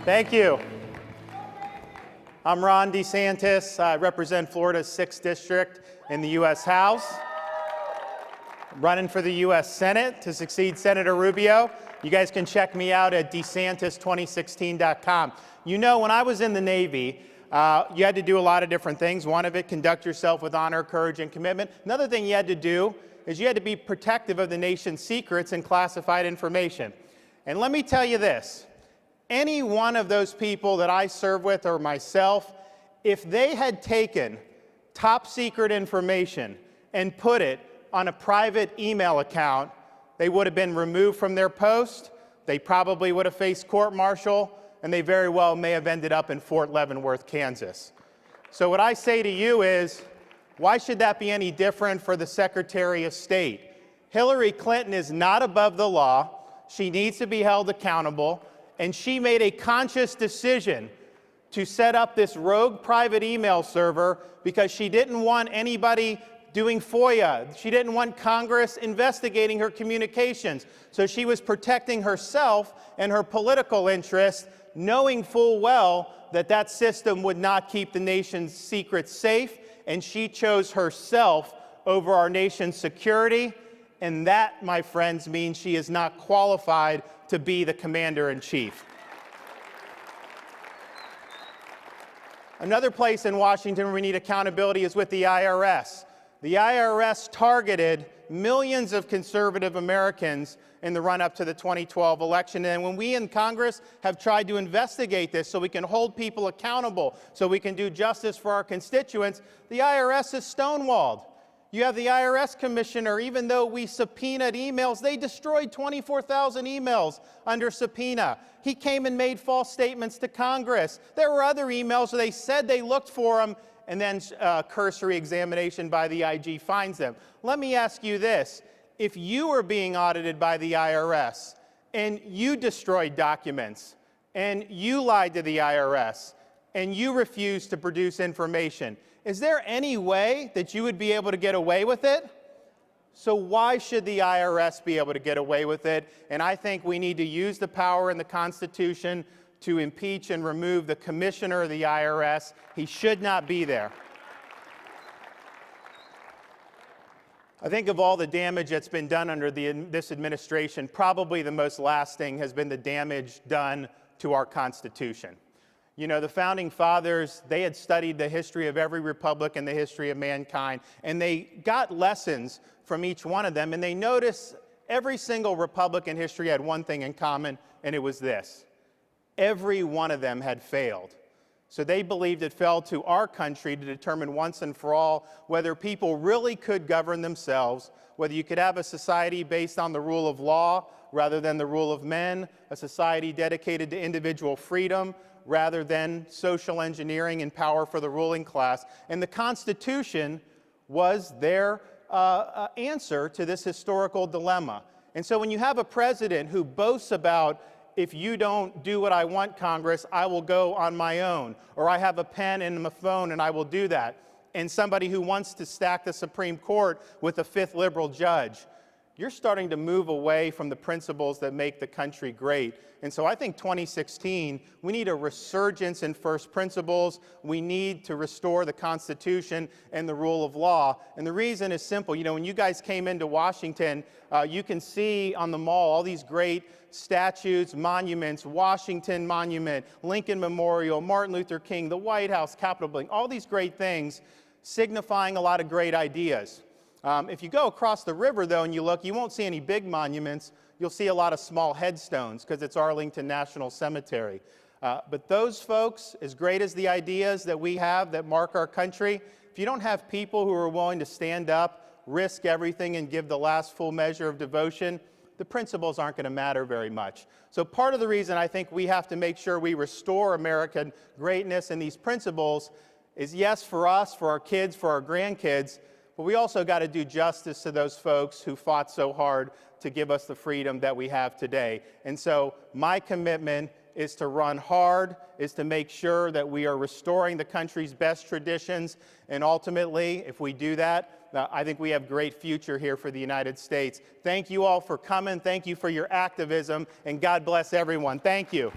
Thank you. I'm Ron DeSantis. I represent Florida's 6th District in the U.S. House. I'm running for the U.S. Senate to succeed Senator Rubio. You guys can check me out at DeSantis2016.com. You know, when I was in the Navy, you had to do a lot of different things. One of it, conduct yourself with honor, courage, and commitment. Another thing you had to do is you had to be protective of the nation's secrets and classified information. And let me tell you this. Any one of those people that I serve with or myself, if they had taken top secret information and put it on a private email account, they would have been removed from their post, they probably would have faced court-martial, and they very well may have ended up in Fort Leavenworth, Kansas. So what I say to you is, why should that be any different for the Secretary of State? Hillary Clinton is not above the law. She needs to be held accountable. And she made a conscious decision to set up this rogue private email server because she didn't want anybody doing FOIA. She didn't want Congress investigating her communications. So she was protecting herself and her political interests, knowing full well that that system would not keep the nation's secrets safe, and she chose herself over our nation's security. And that, my friends, means she is not qualified to be the commander-in-chief. Another place in Washington where we need accountability is with the IRS. The IRS targeted millions of conservative Americans in the run-up to the 2012 election. And when we in Congress have tried to investigate this so we can hold people accountable, so we can do justice for our constituents, the IRS is stonewalled. You have the IRS commissioner, even though we subpoenaed emails, they destroyed 24,000 emails under subpoena. He came and made false statements to Congress. There were other emails where they said they looked for them, and then cursory examination by the IG finds them. Let me ask you this. If you were being audited by the IRS, and you destroyed documents, and you lied to the IRS, and you refused to produce information, is there any way that you would be able to get away with it? So why should the IRS be able to get away with it? And I think we need to use the power in the Constitution to impeach and remove the commissioner of the IRS. He should not be there. I think of all the damage that's been done under this administration, probably the most lasting has been the damage done to our Constitution. You know, the Founding Fathers, they had studied the history of every republic and the history of mankind, and they got lessons from each one of them, and they noticed every single republic in history had one thing in common, and it was this. Every one of them had failed. So they believed it fell to our country to determine once and for all whether people really could govern themselves, whether you could have a society based on the rule of law rather than the rule of men, a society dedicated to individual freedom, rather than social engineering and power for the ruling class. And the Constitution was their answer to this historical dilemma. And so when you have a president who boasts about, if you don't do what I want, Congress, I will go on my own, or I have a pen and a phone and I will do that, and somebody who wants to stack the Supreme Court with a fifth liberal judge, you're starting to move away from the principles that make the country great. And so I think 2016, we need a resurgence in first principles. We need to restore the Constitution and the rule of law. And the reason is simple. You know, when you guys came into Washington, you can see on the mall all these great statues, monuments, Washington Monument, Lincoln Memorial, Martin Luther King, the White House, Capitol Building, all these great things signifying a lot of great ideas. If you go across the river, though, and you look, you won't see any big monuments. You'll see a lot of small headstones because it's Arlington National Cemetery. But those folks, as great as the ideas that we have that mark our country, if you don't have people who are willing to stand up, risk everything, and give the last full measure of devotion, the principles aren't going to matter very much. So part of the reason I think we have to make sure we restore American greatness and these principles is, yes, for us, for our kids, for our grandkids, but we also got to do justice to those folks who fought so hard to give us the freedom that we have today. And so my commitment is to run hard, is to make sure that we are restoring the country's best traditions. And ultimately, if we do that, I think we have a great future here for the United States. Thank you all for coming. Thank you for your activism. And God bless everyone. Thank you.